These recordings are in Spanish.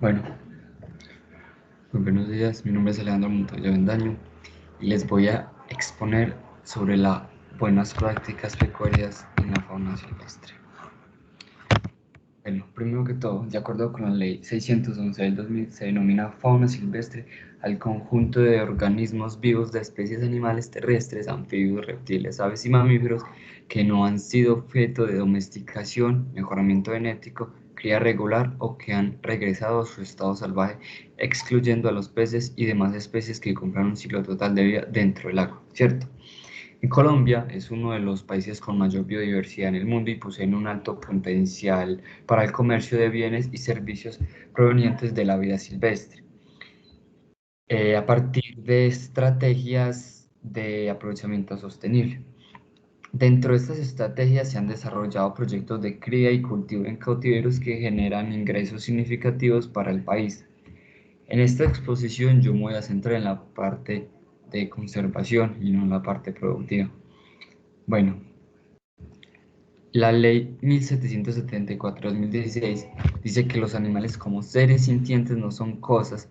Bueno, muy buenos días, mi nombre es Alejandro Montoya Bendaño y les voy a exponer sobre las buenas prácticas pecuarias en la fauna silvestre. Bueno, primero que todo, de acuerdo con la Ley 611 del 2000, se denomina fauna silvestre al conjunto de organismos vivos de especies animales terrestres, anfibios, reptiles, aves y mamíferos que no han sido objeto de domesticación, mejoramiento genético, cría regular o que han regresado a su estado salvaje, excluyendo a los peces y demás especies que cumplan un ciclo total de vida dentro del agua, ¿cierto? Colombia es uno de los países con mayor biodiversidad en el mundo y poseen un alto potencial para el comercio de bienes y servicios provenientes de la vida silvestre, a partir de estrategias de aprovechamiento sostenible. Dentro de estas estrategias se han desarrollado proyectos de cría y cultivo en cautiveros que generan ingresos significativos para el país. En esta exposición yo me voy a centrar en la parte de conservación y no en la parte productiva. Bueno, la Ley 1774/2016 dice que los animales como seres sintientes no son cosas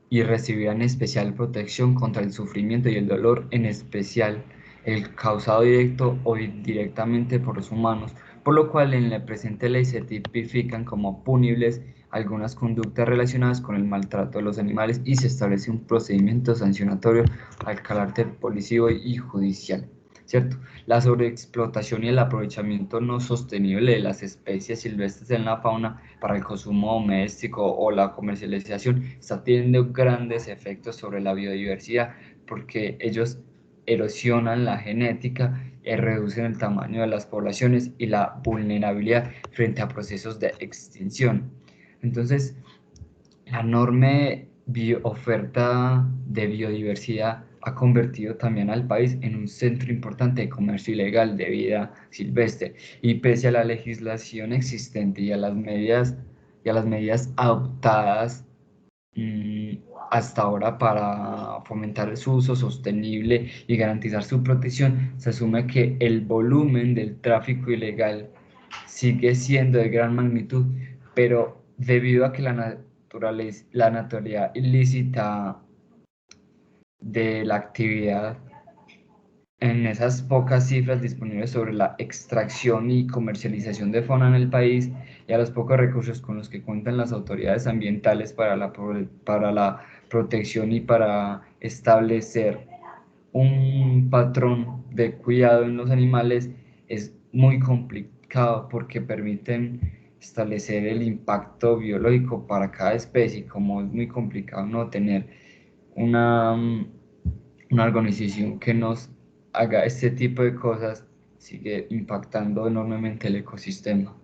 y recibirán especial protección contra el sufrimiento y el dolor, en especial el causado directo o indirectamente por los humanos, por lo cual en la presente ley se tipifican como punibles algunas conductas relacionadas con el maltrato de los animales y se establece un procedimiento sancionatorio al carácter policivo y judicial. ¿Cierto? La sobreexplotación y el aprovechamiento no sostenible de las especies silvestres en la fauna para el consumo doméstico o la comercialización está teniendo grandes efectos sobre la biodiversidad porque ellos erosionan la genética y reducen el tamaño de las poblaciones y la vulnerabilidad frente a procesos de extinción. Entonces, la enorme oferta de biodiversidad ha convertido también al país en un centro importante de comercio ilegal de vida silvestre y pese a la legislación existente y a las medidas adoptadas mm, hasta ahora para fomentar su uso sostenible y garantizar su protección, se asume que el volumen del tráfico ilegal sigue siendo de gran magnitud, pero debido a que la naturaleza ilícita de la actividad en esas pocas cifras disponibles sobre la extracción y comercialización de fauna en el país y a los pocos recursos con los que cuentan las autoridades ambientales para la protección y para establecer un patrón de cuidado en los animales, es muy complicado porque permiten establecer el impacto biológico para cada especie, como es muy complicado no tener una, una organización que nos haga este tipo de cosas, sigue impactando enormemente el ecosistema.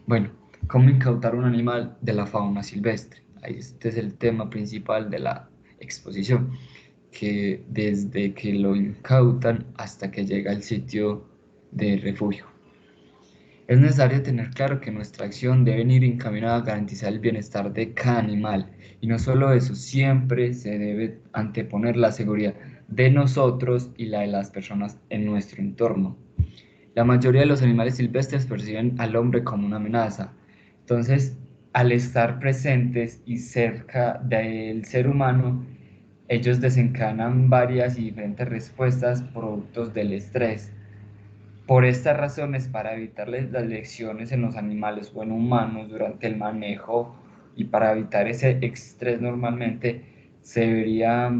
Bueno, ¿cómo incautar un animal de la fauna silvestre? Ahí este es el tema principal de la exposición, que desde que lo incautan hasta que llega al sitio de refugio. Es necesario tener claro que nuestra acción debe ir encaminada a garantizar el bienestar de cada animal. Y no solo eso, siempre se debe anteponer la seguridad de nosotros y la de las personas en nuestro entorno. La mayoría de los animales silvestres perciben al hombre como una amenaza. Entonces, al estar presentes y cerca del ser humano, ellos desencadenan varias y diferentes respuestas productos del estrés. Por estas razones, para evitarles las lesiones en los animales o en humanos durante el manejo y para evitar ese estrés normalmente, se debería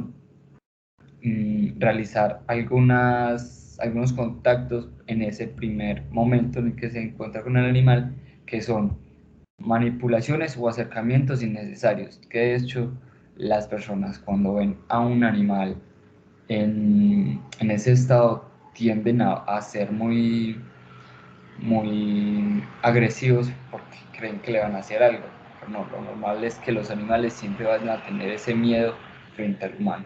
realizar algunos contactos en ese primer momento en el que se encuentra con el animal, que son manipulaciones o acercamientos innecesarios, que de hecho las personas cuando ven a un animal en ese estado tienden a ser muy agresivos porque creen que le van a hacer algo. Pero no, lo normal es que los animales siempre van a tener ese miedo frente al humano.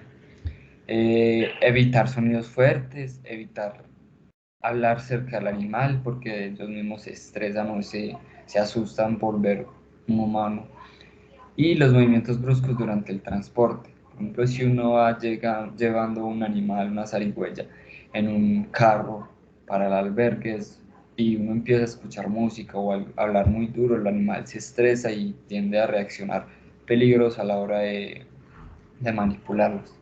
Evitar sonidos fuertes, evitar hablar cerca del animal porque ellos mismos se estresan o se asustan por ver un humano. Y los movimientos bruscos durante el transporte. Por ejemplo, si uno va llevando un animal, una zarigüeya, en un carro para el albergue, y uno empieza a escuchar música o hablar muy duro, el animal se estresa y tiende a reaccionar peligros a la hora de manipularlos.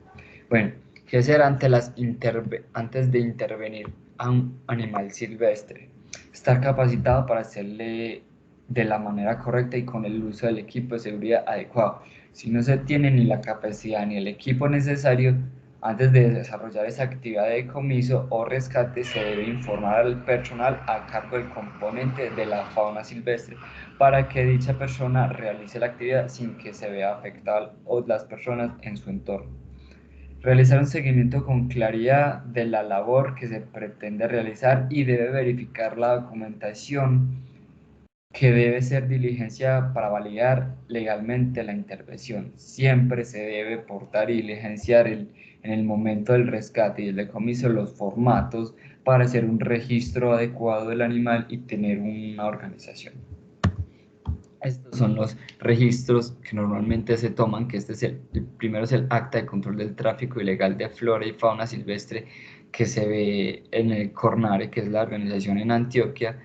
Bueno, ¿qué hacer antes de intervenir a un animal silvestre? Estar capacitado para hacerle de la manera correcta y con el uso del equipo de seguridad adecuado. Si no se tiene ni la capacidad ni el equipo necesario, antes de desarrollar esa actividad de decomiso o rescate, se debe informar al personal a cargo del componente de la fauna silvestre para que dicha persona realice la actividad sin que se vea afectada o las personas en su entorno. Realizar un seguimiento con claridad de la labor que se pretende realizar y debe verificar la documentación que debe ser diligenciada para validar legalmente la intervención. Siempre se debe portar y diligenciar en el momento del rescate y el decomiso los formatos para hacer un registro adecuado del animal y tener una organización. Estos son los registros que normalmente se toman, que el primero es el Acta de Control del Tráfico Ilegal de Flora y Fauna Silvestre, que se ve en el CORNARE, que es la organización en Antioquia,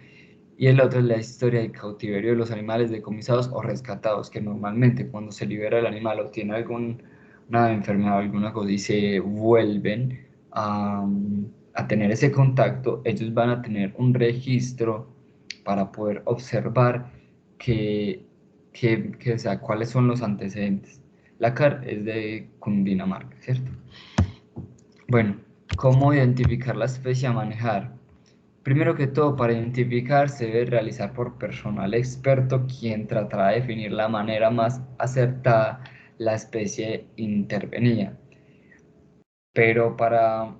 y el otro es la historia del cautiverio de los animales decomisados o rescatados, que normalmente cuando se libera el animal o tiene alguna enfermedad o alguna cosa y se vuelven a tener ese contacto, ellos van a tener un registro para poder observar o sea, cuáles son los antecedentes. La CAR es de Cundinamarca, ¿cierto? Bueno, ¿cómo identificar la especie a manejar? Primero que todo, para identificar se debe realizar por personal experto quien tratará de definir la manera más acertada la especie intervenida. Pero para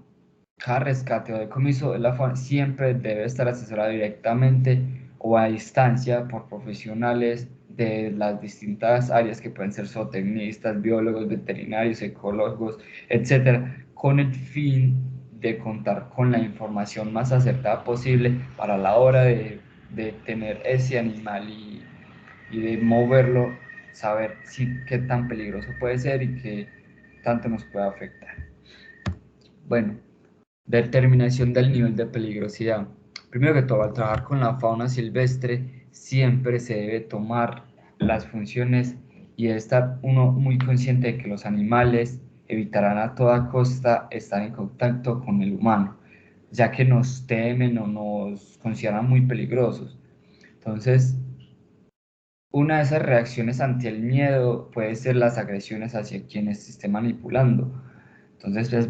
cada rescate o decomiso, la fauna siempre debe estar asesorada directamente o a distancia por profesionales de las distintas áreas que pueden ser zootecnistas, biólogos, veterinarios, ecólogos, etcétera, con el fin de contar con la información más acertada posible para la hora de tener ese animal y de moverlo, saber qué tan peligroso puede ser y qué tanto nos puede afectar. Bueno, determinación del nivel de peligrosidad. Primero que todo, al trabajar con la fauna silvestre, siempre se debe tomar las funciones y debe estar uno muy consciente de que los animales evitarán a toda costa estar en contacto con el humano, ya que nos temen o nos consideran muy peligrosos. Entonces, una de esas reacciones ante el miedo puede ser las agresiones hacia quienes se esté manipulando. Entonces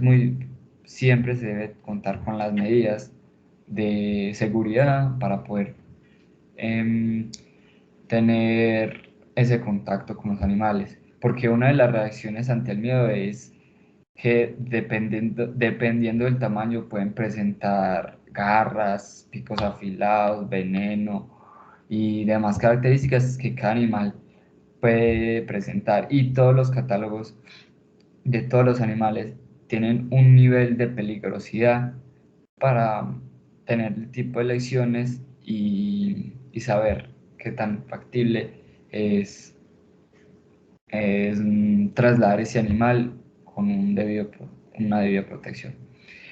siempre se debe contar con las medidas de seguridad para poder em, tener ese contacto con los animales. Porque una de las reacciones ante el miedo es que dependiendo del tamaño pueden presentar garras, picos afilados, veneno y demás características que cada animal puede presentar. Y todos los catálogos de todos los animales tienen un nivel de peligrosidad para tener el tipo de lecciones y saber qué tan factible es, trasladar ese animal con una debida protección.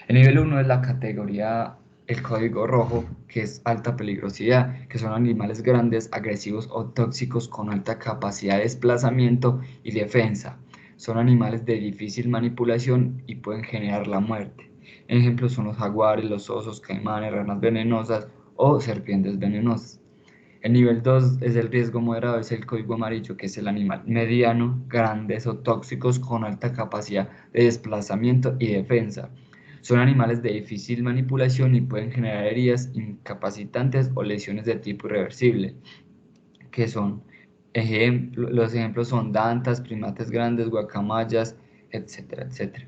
El nivel uno es la categoría, el código rojo, que es alta peligrosidad, que son animales grandes, agresivos o tóxicos con alta capacidad de desplazamiento y defensa. Son animales de difícil manipulación y pueden generar la muerte. Ejemplos son los jaguares, los osos, caimanes, ranas venenosas o serpientes venenosas. El nivel 2 es el riesgo moderado, es el código amarillo, que es el animal mediano, grandes o tóxicos con alta capacidad de desplazamiento y defensa. Son animales de difícil manipulación y pueden generar heridas incapacitantes o lesiones de tipo irreversible, que son los ejemplos son dantas, primates grandes, guacamayas, etcétera, etcétera.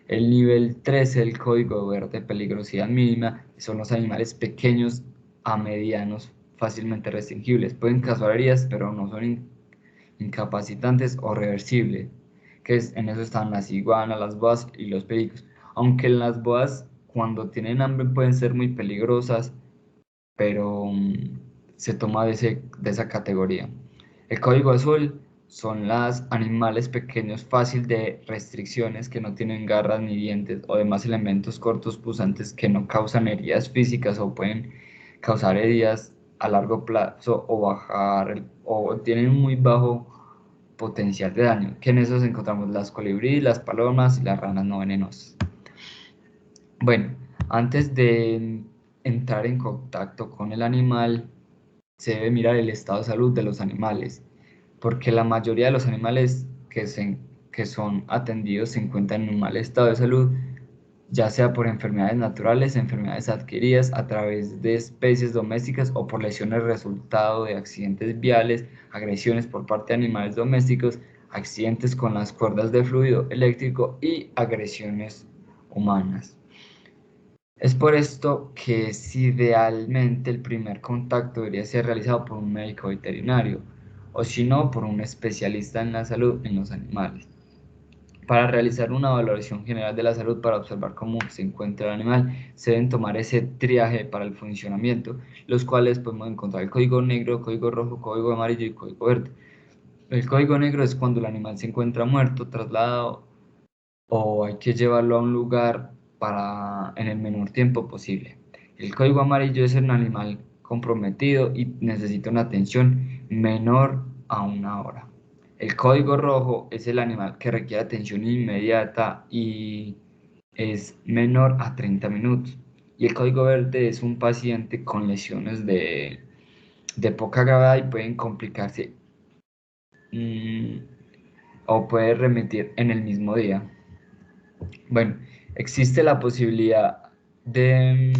El nivel 3 es el código verde, peligrosidad mínima, son los animales pequeños a medianos fácilmente restringibles. Pueden causar heridas, pero no son incapacitantes o reversibles, en eso están las iguanas, las boas y los pericos. Aunque las boas cuando tienen hambre pueden ser muy peligrosas, pero se toma de esa categoría. El código azul son los animales pequeños fácil de restricciones que no tienen garras ni dientes o demás elementos cortos punzantes que no causan heridas físicas o pueden causar heridas a largo plazo o tienen un muy bajo potencial de daño, que en esos encontramos las colibríes, las palomas y las ranas no venenosas. Bueno, antes de entrar en contacto con el animal, se debe mirar el estado de salud de los animales, porque la mayoría de los animales que son atendidos se encuentran en un mal estado de salud, ya sea por enfermedades naturales, enfermedades adquiridas a través de especies domésticas o por lesiones resultado de accidentes viales, agresiones por parte de animales domésticos, accidentes con las cuerdas de fluido eléctrico y agresiones humanas. Es por esto que es idealmente el primer contacto debería ser realizado por un médico veterinario o si no por un especialista en la salud en los animales. Para realizar una valoración general de la salud para observar cómo se encuentra el animal, se deben tomar ese triaje para el funcionamiento, los cuales podemos encontrar el código negro, código rojo, código amarillo y código verde. El código negro es cuando el animal se encuentra muerto, trasladado o hay que llevarlo a un lugar en el menor tiempo posible. El código amarillo es un animal comprometido y necesita una atención menor a una hora. El código rojo es el animal que requiere atención inmediata y es menor a 30 minutos. Y el código verde es un paciente con lesiones de poca gravedad y pueden complicarse mmm, o puede remitir en el mismo día. Bueno, existe la posibilidad de,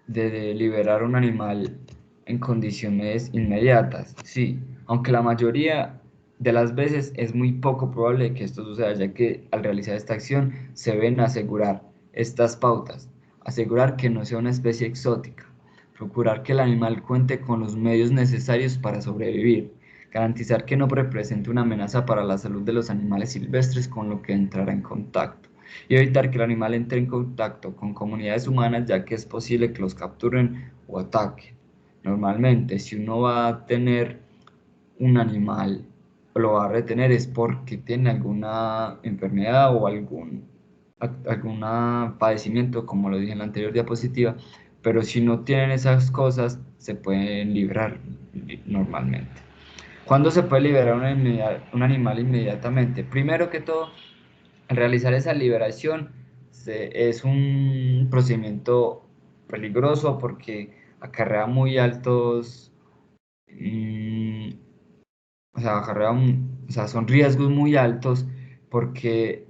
de liberar un animal en condiciones inmediatas, sí, aunque la mayoría de las veces es muy poco probable que esto suceda, ya que al realizar esta acción se deben asegurar estas pautas, asegurar que no sea una especie exótica, procurar que el animal cuente con los medios necesarios para sobrevivir, garantizar que no represente una amenaza para la salud de los animales silvestres con lo que entrará en contacto y evitar que el animal entre en contacto con comunidades humanas, ya que es posible que los capturen o ataquen. Normalmente, si uno va a tener un animal o lo va a retener es porque tiene alguna enfermedad o algún padecimiento, como lo dije en la anterior diapositiva, pero si no tienen esas cosas, se pueden librar normalmente. ¿Cuándo se puede liberar un animal inmediatamente? Primero que todo, al realizar esa liberación es un procedimiento peligroso porque acarrea muy altos, mm, o sea, o sea, son riesgos muy altos porque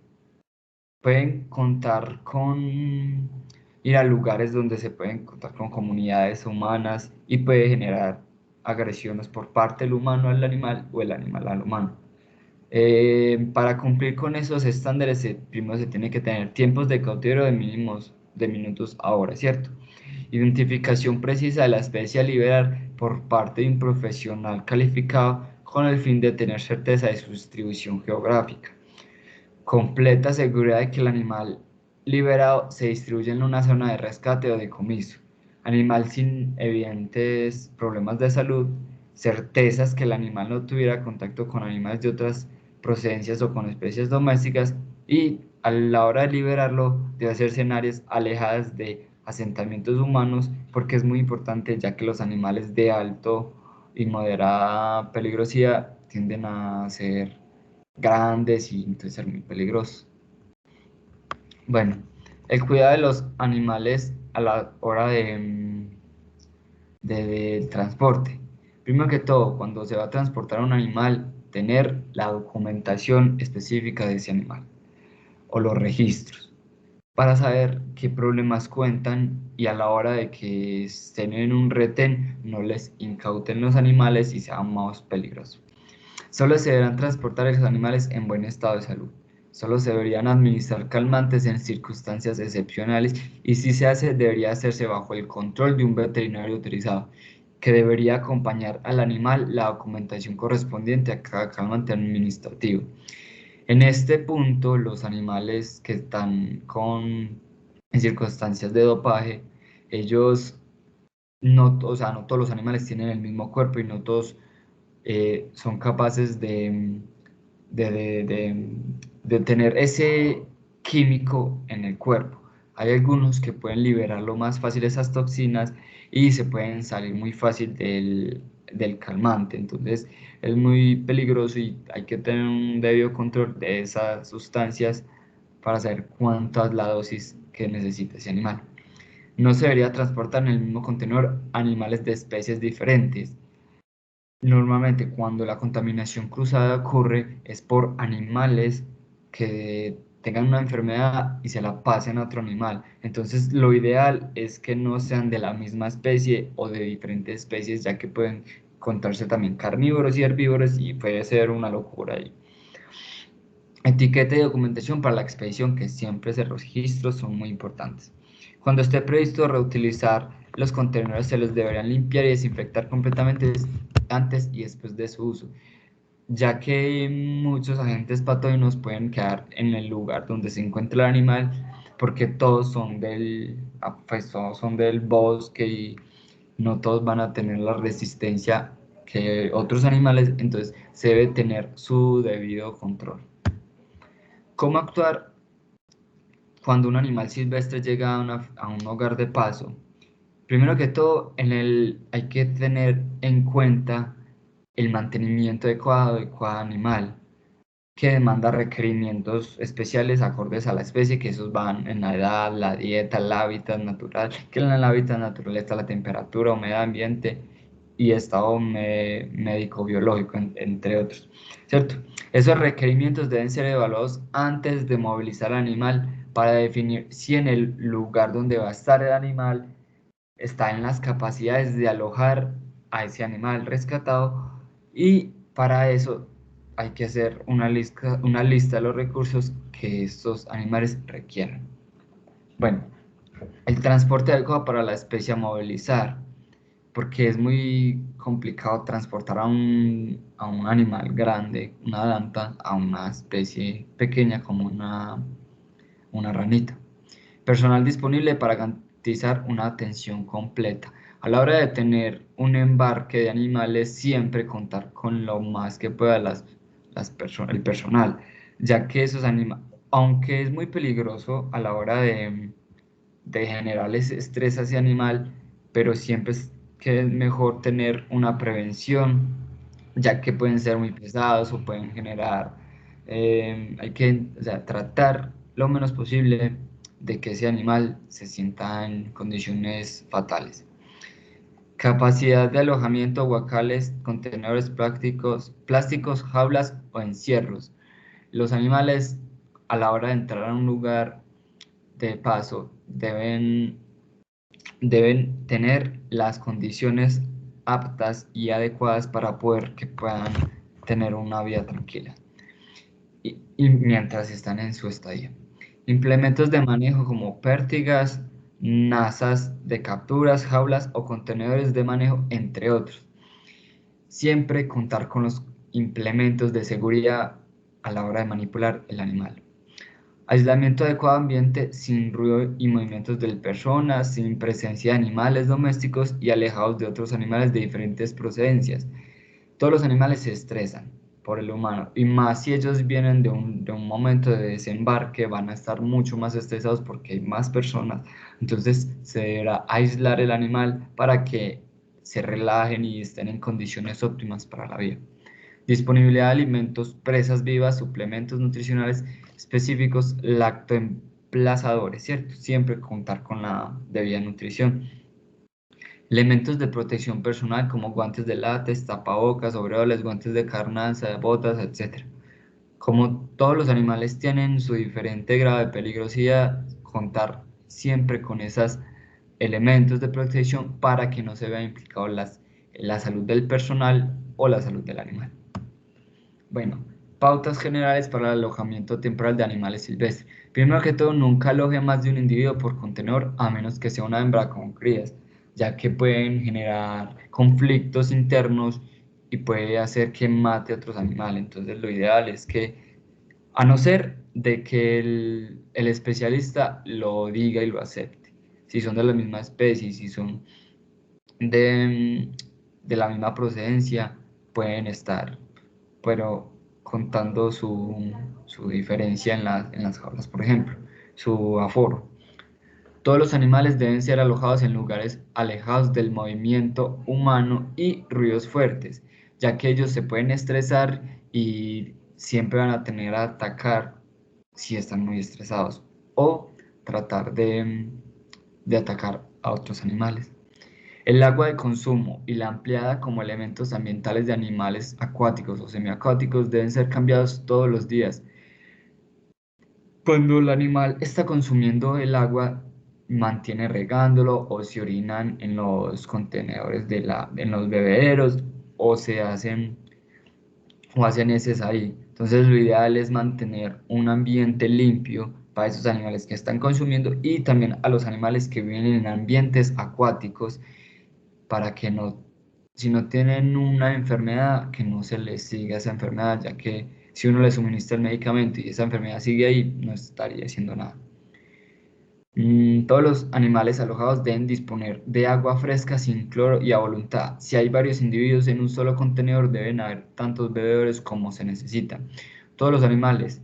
pueden contar con ir a lugares donde se pueden contar con comunidades humanas y puede generar agresiones por parte del humano al animal o el animal al humano. Para cumplir con esos estándares, primero se tiene que tener tiempos de cautiverio de mínimos de minutos a hora, ¿cierto? Identificación precisa de la especie a liberar por parte de un profesional calificado con el fin de tener certeza de su distribución geográfica. Completa seguridad de que el animal liberado se distribuye en una zona de rescate o decomiso. Animal sin evidentes problemas de salud. Certezas que el animal no tuviera contacto con animales de otras procedencias o con especies domésticas. Y a la hora de liberarlo debe hacerse en áreas alejadas de asentamientos humanos porque es muy importante ya que los animales de alto y moderada peligrosidad tienden a ser grandes y entonces ser muy peligrosos. Bueno, el cuidado de los animales a la hora del transporte. Primero que todo, cuando se va a transportar un animal, tener la documentación específica de ese animal o los registros para saber qué problemas cuentan y a la hora de que estén en un retén no les incauten los animales y sean más peligrosos. Solo se deberán transportar los animales en buen estado de salud. Solo se deberían administrar calmantes en circunstancias excepcionales y si se hace, debería hacerse bajo el control de un veterinario autorizado, que debería acompañar al animal la documentación correspondiente a cada calmante administrativo. En este punto, los animales que están en circunstancias de dopaje, ellos no, o sea, no todos los animales tienen el mismo cuerpo y no todos son capaces de, de- de tener ese químico en el cuerpo. Hay algunos que pueden liberarlo más fácil esas toxinas y se pueden salir muy fácil del calmante. Entonces es muy peligroso y hay que tener un debido control de esas sustancias para saber cuánta es la dosis que necesita ese animal. No se debería transportar en el mismo contenedor animales de especies diferentes. Normalmente cuando la contaminación cruzada ocurre es por animales que tengan una enfermedad y se la pasen a otro animal. Entonces lo ideal es que no sean de la misma especie o de diferentes especies, ya que pueden contarse también carnívoros y herbívoros y puede ser una locura ahí. Etiqueta y documentación para la expedición, que siempre los registros son muy importantes. Cuando esté previsto reutilizar los contenedores, se los deberán limpiar y desinfectar completamente antes y después de su uso, ya que muchos agentes patógenos pueden quedar en el lugar donde se encuentra el animal, porque todos son del bosque y no todos van a tener la resistencia que otros animales, entonces se debe tener su debido control. ¿Cómo actuar cuando un animal silvestre llega a un hogar de paso? Primero que todo, hay que tener en cuenta el mantenimiento adecuado de cada animal, que demanda requerimientos especiales acordes a la especie, que esos van en la edad, la dieta, el hábitat natural, que en el hábitat natural está la temperatura, humedad ambiente y estado médico-biológico, entre otros, ¿cierto? Esos requerimientos deben ser evaluados antes de movilizar al animal para definir si en el lugar donde va a estar el animal está en las capacidades de alojar a ese animal rescatado, y para eso hay que hacer una lista de los recursos que estos animales requieren. Bueno, el transporte adecuado para la especie a movilizar, porque es muy complicado transportar a un animal grande, una danta, a una especie pequeña como una ranita. Personal disponible para garantizar una atención completa. A la hora de tener un embarque de animales, siempre contar con lo más que pueda el personal, ya que esos animales, aunque es muy peligroso a la hora de generarles estrés a ese animal, pero siempre es que es mejor tener una prevención, ya que pueden ser muy pesados o pueden generar, hay que, o sea, tratar lo menos posible de que ese animal se sienta en condiciones fatales. Capacidad de alojamiento: guacales, contenedores plásticos, jaulas o encierros. Los animales, a la hora de entrar a un lugar de paso, deben tener las condiciones aptas y adecuadas para que puedan tener una vida tranquila y mientras están en su estadía. Implementos de manejo como pértigas, nazas de capturas, jaulas o contenedores de manejo, entre otros. Siempre contar con los implementos de seguridad a la hora de manipular el animal. Aislamiento adecuado ambiente, sin ruido y movimientos de personas, sin presencia de animales domésticos y alejados de otros animales de diferentes procedencias. Todos los animales se estresan por el humano, y más si ellos vienen de un momento de desembarque, van a estar mucho más estresados porque hay más personas. Entonces se deberá aislar el animal para que se relajen y estén en condiciones óptimas para la vida. Disponibilidad de alimentos, presas vivas, suplementos nutricionales específicos, lactoemplazadores, ¿cierto? Siempre contar con la debida nutrición. Elementos de protección personal como guantes de látex, tapabocas, overoles, guantes de carnaza, botas, etc. Como todos los animales tienen su diferente grado de peligrosidad, contar siempre con esos elementos de protección para que no se vea implicado la salud del personal o la salud del animal. Bueno, pautas generales para el alojamiento temporal de animales silvestres. Primero que todo, nunca aloje a más de un individuo por contenedor, a menos que sea una hembra con crías, ya que pueden generar conflictos internos y puede hacer que mate a otros animales. Entonces, lo ideal es que, a no ser de que el especialista lo diga y lo acepte, si son de la misma especie, si son de la misma procedencia, pueden estar, pero contando su diferencia en las jaulas, por ejemplo, su aforo. Todos los animales deben ser alojados en lugares alejados del movimiento humano y ruidos fuertes, ya que ellos se pueden estresar y siempre van a tener a atacar si están muy estresados o tratar de atacar a otros animales. El agua de consumo y la empleada como elementos ambientales de animales acuáticos o semiacuáticos deben ser cambiados todos los días. Cuando el animal está consumiendo el agua, mantiene regándolo o se orinan en los contenedores en los bebederos o o hacen heces ahí. Entonces lo ideal es mantener un ambiente limpio para esos animales que están consumiendo y también a los animales que viven en ambientes acuáticos para que no, si no tienen una enfermedad, que no se les siga esa enfermedad, ya que si uno le suministra el medicamento y esa enfermedad sigue ahí, no estaría haciendo nada. Todos los animales alojados deben disponer de agua fresca sin cloro y a voluntad. Si hay varios individuos en un solo contenedor, deben haber tantos bebedores como se necesitan. Todos los animales,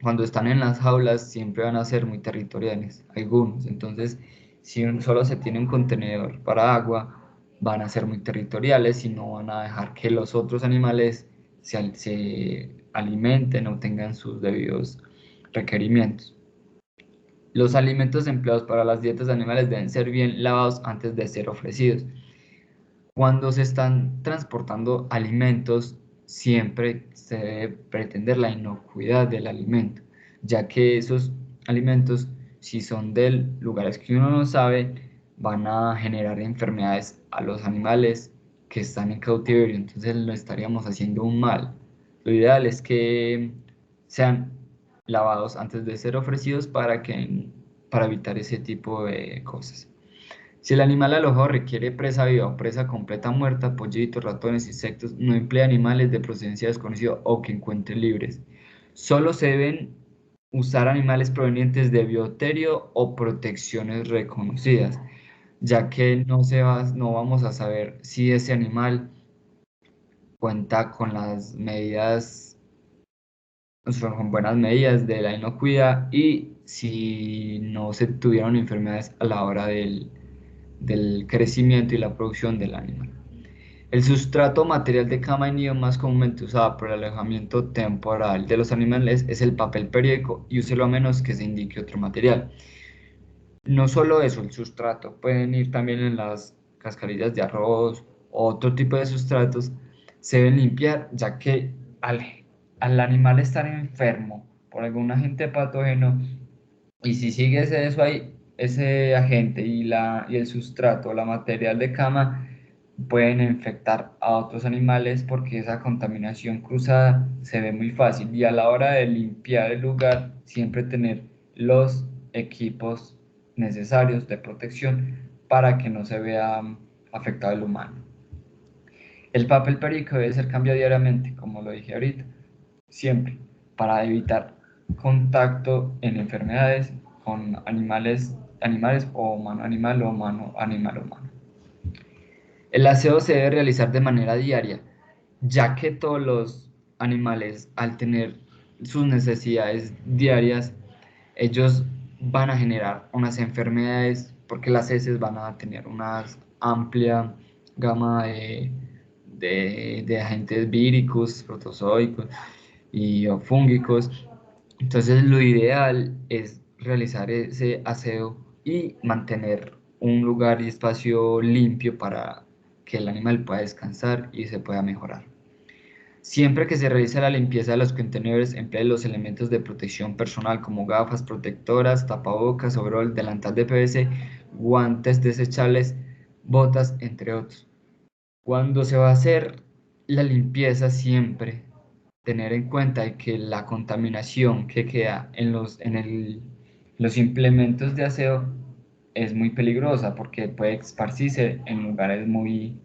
cuando están en las jaulas, siempre van a ser muy territoriales, algunos. Entonces, si solo se tiene un contenedor para agua, van a ser muy territoriales y no van a dejar que los otros animales se alimenten o tengan sus debidos requerimientos. Los alimentos empleados para las dietas de animales deben ser bien lavados antes de ser ofrecidos. Cuando se están transportando alimentos, siempre se debe pretender la inocuidad del alimento, ya que esos alimentos, si son de lugares que uno no sabe, van a generar enfermedades a los animales que están en cautiverio, entonces lo estaríamos haciendo un mal. Lo ideal es que sean lavados antes de ser ofrecidos para evitar ese tipo de cosas. Si el animal alojado requiere presa viva o presa completa muerta, pollitos, ratones, insectos, no emplea animales de procedencia desconocida o que encuentre libres. Solo se deben usar animales provenientes de bioterio o protecciones reconocidas, ya que no vamos a saber si ese animal cuenta con las medidas, son con buenas medidas de la inocuidad y si no se tuvieron enfermedades a la hora del crecimiento y la producción del animal. El sustrato material de cama y nido más comúnmente usado para el alojamiento temporal de los animales es el papel periódico y úselo a menos que se indique otro material. No solo eso, el sustrato, pueden ir también en las cascarillas de arroz o otro tipo de sustratos, se deben limpiar ya que al, al animal estar enfermo por algún agente patógeno, y si sigue eso ahí, ese agente y el sustrato, la material de cama, pueden infectar a otros animales porque esa contaminación cruzada se ve muy fácil. Y a la hora de limpiar el lugar, siempre tener los equipos necesarios de protección para que no se vea afectado el humano. El papel periódico debe ser cambiado diariamente, como lo dije ahorita, siempre, para evitar contacto en enfermedades con animales o humano animal o humano animal humano. El aseo se debe realizar de manera diaria, ya que todos los animales, al tener sus necesidades diarias, ellos van a generar unas enfermedades porque las heces van a tener una amplia gama de agentes víricos, protozoicos y o fúngicos. Entonces lo ideal es realizar ese aseo y mantener un lugar y espacio limpio para que el animal pueda descansar y se pueda mejorar. Siempre que se realice la limpieza de los contenedores, emplee los elementos de protección personal como gafas protectoras, tapabocas, overol, delantal de PVC, guantes desechables, botas, entre otros. Cuando se va a hacer la limpieza, siempre tener en cuenta de que la contaminación que queda los implementos de aseo es muy peligrosa porque puede esparcirse en lugares muy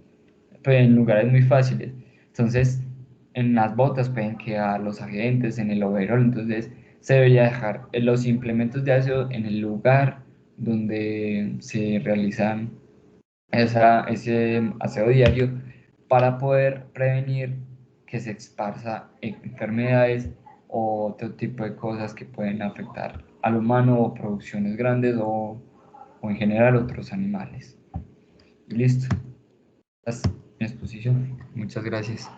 fáciles. Entonces, en las botas pueden quedar los agentes, en el overol, entonces se debería dejar los implementos de aseo en el lugar donde se realizan ese aseo diario para poder prevenir que se esparza enfermedades o otro tipo de cosas que pueden afectar al humano o producciones grandes o o en general otros animales. Y listo. Esta es mi exposición. Muchas gracias.